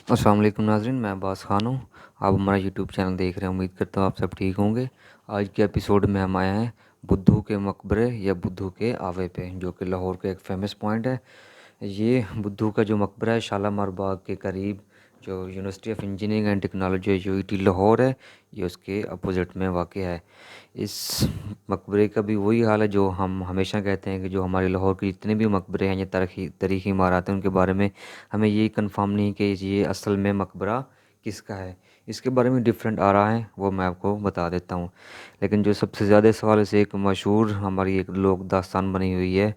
अस्सलाम वालेकुम नाज़रीन, मैं अब्बास ख़ान हूँ। आप हमारा यूट्यूब चैनल देख रहे हैं, उम्मीद करता हूँ आप सब ठीक होंगे। आज के एपिसोड में हम आए हैं बुद्धू के मकबरे या बुद्धू के आवे पे, जो कि लाहौर का एक फ़ेमस पॉइंट है। ये बुद्धू का जो मकबरा है शालामार बाग के करीब, जो university of engineering and technology UET Lahore है, ये उसके अपोजिट में वाक़ है। इस मकबरे का भी वही हाल है जो हम हमेशा कहते हैं कि जो हमारे लाहौर के जितने भी मकबरे हैं या तारीख़ी इमारत हैं, उनके बारे में हमें ये कंफर्म नहीं कि ये असल में मकबरा किसका है। इसके बारे में डिफरेंट आ रहा है, वो मैं आपको बता देता हूँ। लेकिन जो सबसे ज़्यादा सवाल से एक मशहूर हमारी एक लोक दास्तान बनी हुई है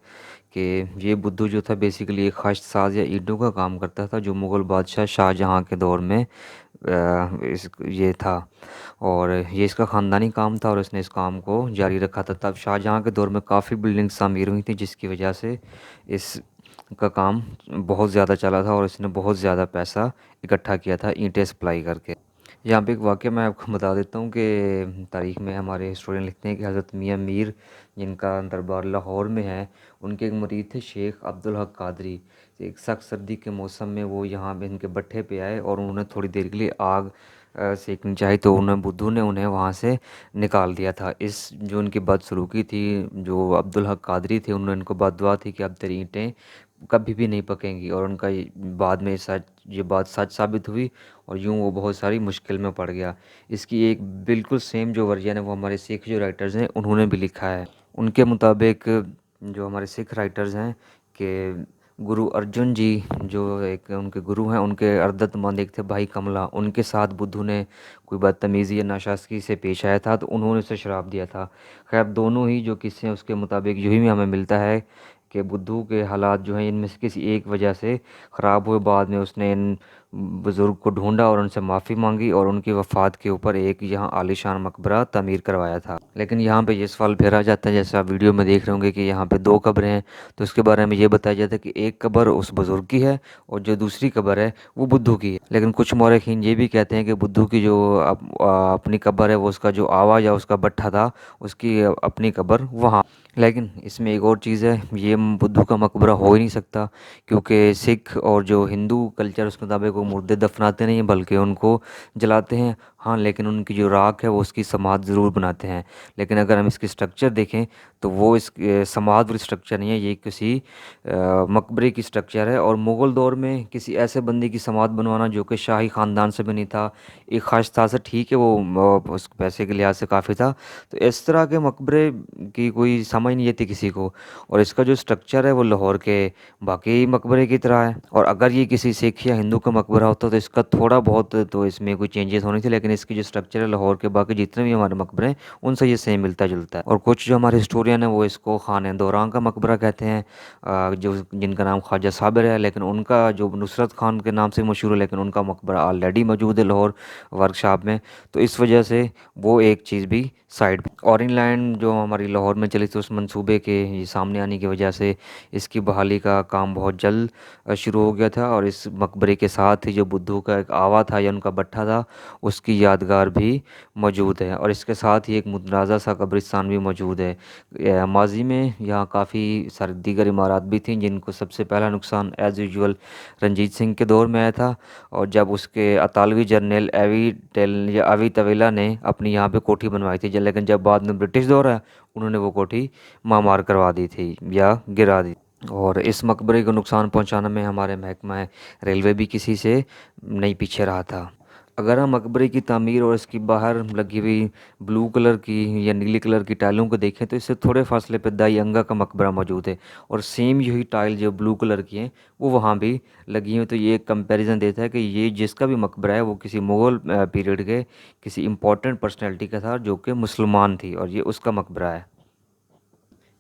कि ये बुद्धू जो था बेसिकली एक खाश साज या ईंटों का काम करता था, जो मुग़ल बादशाह शाहजहाँ के दौर में इस ये था। और ये इसका ख़ानदानी काम था और इसने इस काम को जारी रखा था। तब शाहजहाँ के दौर में काफ़ी बिल्डिंग्स तामीर हुई थी, जिसकी वजह से इस का काम बहुत ज़्यादा चला था और इसने बहुत ज़्यादा पैसा इकट्ठा किया था ईंटें सप्लाई करके। यहाँ पे एक वाक़या मैं आपको बता देता हूँ कि तारीख़ में हमारे हिस्टोरियन लिखते हैं कि हज़रत मियाँ मीर, जिनका दरबार लाहौर में है, उनके एक मुरीद थे शेख अब्दुल हक कादरी। एक सख्त सर्दी के मौसम में वो यहाँ पे इनके भट्ठे पे आए और उन्होंने थोड़ी देर के लिए आग सेकनी चाही, तो उन्हें बुद्धू ने उन्हें वहाँ से निकाल दिया था। इस जो उनकी बदसलूकी थी, जो अब्दुल हक कादरी थे, उन्होंने इनको बद्दुआ थी कि अब तेरी ईंटें कभी भी नहीं पकेंगी, और उनका बाद में ये बात सच साबित हुई और यूँ वो बहुत सारी मुश्किल में पड़ गया। इसकी एक बिल्कुल सेम जो वर्जन है वो हमारे सिख जो राइटर्स हैं उन्होंने भी लिखा है। उनके मुताबिक जो हमारे सिख राइटर्स हैं कि गुरु अर्जुन जी, जो एक उनके गुरु हैं, उनके अर्दतमंद एक थे भाई कमला, उनके साथ बुद्धू ने कोई बदतमीज़ी या नाशास्की से पेश आया था, तो उन्होंने उसे श्राप दिया था। खैर दोनों ही जो किस्से हैं उसके मुताबिक यही हमें मिलता है कि बुद्धू के हालात जो हैं इनमें से किसी एक वजह से ख़राब हुए। बाद में उसने इन बुज़ुर्ग को ढूंढा और उनसे माफ़ी मांगी और उनकी वफ़ात के ऊपर एक यहाँ आलीशान मकबरा तमीर करवाया था। लेकिन यहाँ पे ये सवाल फिर आ जाता है, जैसे आप वीडियो में देख रहे होंगे कि यहाँ पे दो कब्रें हैं, तो इसके बारे में ये बताया जाता है कि एक कब्र उस बुज़ुर्ग की है और जो दूसरी कब्र है वो बुद्धू की है। लेकिन कुछ मौरखीन ये भी कहते हैं कि बुद्धू की जो अपनी कब्र है, वो उसका जो आवा या उसका भट्ठा था, उसकी अपनी कब्र वहाँ। लेकिन इसमें एक और चीज़ है, ये बुद्धू का मकबरा हो ही नहीं सकता, क्योंकि सिख और जो हिंदू कल्चर उसके मुताबिक वो मुर्दे दफनाते नहीं हैं बल्कि उनको जलाते हैं। हाँ, लेकिन उनकी जो राख है वो उसकी समाधि ज़रूर बनाते हैं। लेकिन अगर हम इसकी स्ट्रक्चर देखें तो वो इस समाधि वाली स्ट्रक्चर नहीं है, ये किसी मकबरे की स्ट्रक्चर है। और मुग़ल दौर में किसी ऐसे बंदे की समाधि बनवाना जो कि शाही ख़ानदान से भी नहीं था, एक ख़ास था से, ठीक है वो उस पैसे के लिहाज से काफ़ी था, तो इस तरह के मकबरे की कोई समझ नहीं आती किसी को। और इसका जो स्ट्रक्चर है वो लाहौर के बाकी मकबरे की तरह है। और अगर ये किसी सिख या हिंदू का मकबरा होता तो इसका थोड़ा बहुत तो इसमें कोई चेंजेस होनी थी, लेकिन इसकी जो स्ट्रक्चर है लाहौर के बाकी जितने भी हमारे मकबरे हैं उनसे ये सेम मिलता जुलता है। और कुछ जो हमारे हिस्टोरियन है वो इसको खाने दौरान का मकबरा कहते हैं, जो जिनका नाम ख्वाजा साबिर है, लेकिन उनका जो नुसरत खान के नाम से मशहूर है, लेकिन उनका मकबरा ऑलरेडी मौजूद है लाहौर वर्कशॉप में, तो इस वजह से वो एक चीज़ भी साइड। और इन लाइन जो हमारी लाहौर में चली थी उस मंसूबे के ये सामने आने की वजह से इसकी बहाली का काम बहुत जल्द शुरू हो गया था। और इस मकबरे के साथ ही जो बुद्धू का एक आवा था या उनका भट्ठा था, उसकी यादगार भी मौजूद है। और इसके साथ ही एक मुतनाज़ा सा कब्रिस्तान भी मौजूद है। माजी में यहाँ काफ़ी सारी दीगर इमारत भी थीं, जिनको सबसे पहला नुकसान एज़ यूजुअल रंजीत सिंह के दौर में आया था, और जब उसके अतालवी जनरल एवी टेल या अवी तवेला ने अपनी यहाँ पे कोठी बनवाई थी, लेकिन जब बाद में ब्रिटिश दौर आया उन्होंने वो कोठी मामार करवा दी थी या गिरा दी। और इस मकबरे को नुकसान पहुंचाने में हमारे महकमा रेलवे भी किसी से नहीं पीछे रहा था। अगर हम मकबरे की तामीर और इसकी बाहर लगी हुई ब्लू कलर की या नीली कलर की टाइलों को देखें तो इससे थोड़े फासले पर दाई अंगा का मकबरा मौजूद है, और सेम यही टाइल जो ब्लू कलर की हैं वो वहाँ भी लगी हुई। तो ये एक कंपैरिजन देता है कि ये जिसका भी मकबरा है वो किसी मुग़ल पीरियड के किसी इम्पोर्टेंट पर्सनैलिटी का था जो कि मुसलमान थी, और ये उसका मकबरा है।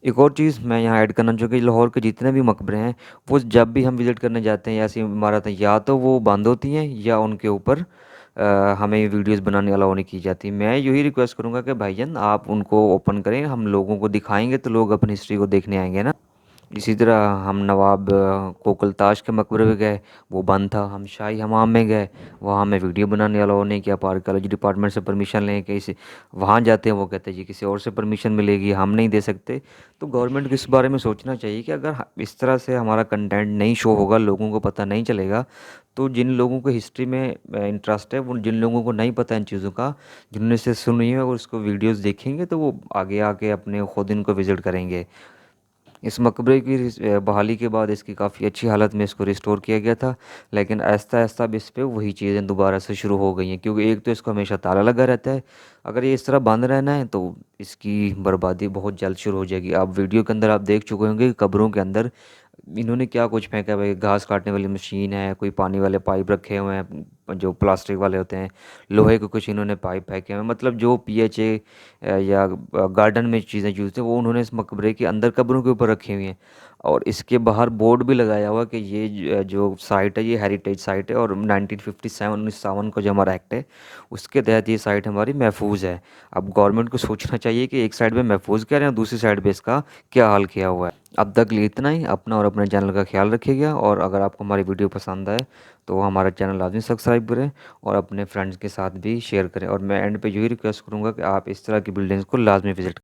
एक और चीज़ मैं यहाँ ऐड करना चाहूँगा कि लाहौर के जितने भी मकबरे हैं वो जब भी हम विज़िट करने जाते हैं या ऐसी इमारतें, या तो वो बंद होती हैं या उनके ऊपर हमें वीडियोस बनाने अलाउ नहीं की जाती। मैं यही रिक्वेस्ट करूँगा कि भाईजान आप उनको ओपन करें, हम लोगों को दिखाएंगे तो लोग अपनी हिस्ट्री को देखने आएंगे ना। इसी तरह हम नवाब कोकलताश के मकबरे में गए, वो बंद था। हम शाही हमाम में गए, वहाँ हमें वीडियो बनाने अलाउ नहीं किया। आर्कियोलॉजी डिपार्टमेंट से परमिशन लें कि इसे वहाँ जाते हैं, वो कहते हैं जी किसी और से परमिशन मिलेगी, हम नहीं दे सकते। तो गवर्नमेंट को इस बारे में सोचना चाहिए कि अगर इस तरह से हमारा कंटेंट नहीं शो होगा, लोगों को पता नहीं चलेगा, तो जिन लोगों को हिस्ट्री में इंटरेस्ट है, वो जिन लोगों को नहीं पता इन चीज़ों का, जिन्होंने इसे सुनी है और उसको वीडियोस देखेंगे, तो वो आगे आके अपने खुद इनको विज़िट करेंगे। इस मकबरे की बहाली के बाद इसकी काफ़ी अच्छी हालत में इसको रिस्टोर किया गया था, लेकिन आहिस्ता आहिस्ता अब इस पे वही चीज़ें दोबारा से शुरू हो गई हैं, क्योंकि एक तो इसको हमेशा ताला लगा रहता है। अगर ये इस तरह बंद रहना है तो इसकी बर्बादी बहुत जल्द शुरू हो जाएगी। आप वीडियो के अंदर आप देख चुके होंगे कि कब्रों के अंदर इन्होंने क्या कुछ फेंका है भाई। घास काटने वाली मशीन है, कोई पानी वाले पाइप रखे हुए हैं जो प्लास्टिक वाले होते हैं, लोहे के कुछ इन्होंने पाइप फेंके हुए हैं। मतलब जो पीएचए या गार्डन में चीज़ें यूज़ थे वो उन्होंने इस मकबरे के अंदर कब्रों के ऊपर रखी हुई हैं। और इसके बाहर बोर्ड भी लगाया हुआ कि ये जो साइट है ये हेरिटेज साइट है, और 1957 का जो हमारा एक्ट है उसके तहत ये साइट हमारी महफूज है। अब गवर्नमेंट को सोचना चाहिए कि एक साइड पे महफूज कह रहे हैं और दूसरी साइड पे इसका क्या हाल किया हुआ है। अब तक लिए इतना ही। अपना और अपने चैनल का ख्याल रखिएगा, और अगर आपको हमारी वीडियो पसंद आए तो हमारा चैनल लाजमी सब्सक्राइब करें और अपने फ्रेंड्स के साथ भी शेयर करें। और मैं एंड पे यही रिक्वेस्ट करूँगा कि आप इस तरह की बिल्डिंग्स को लाजमी विजिट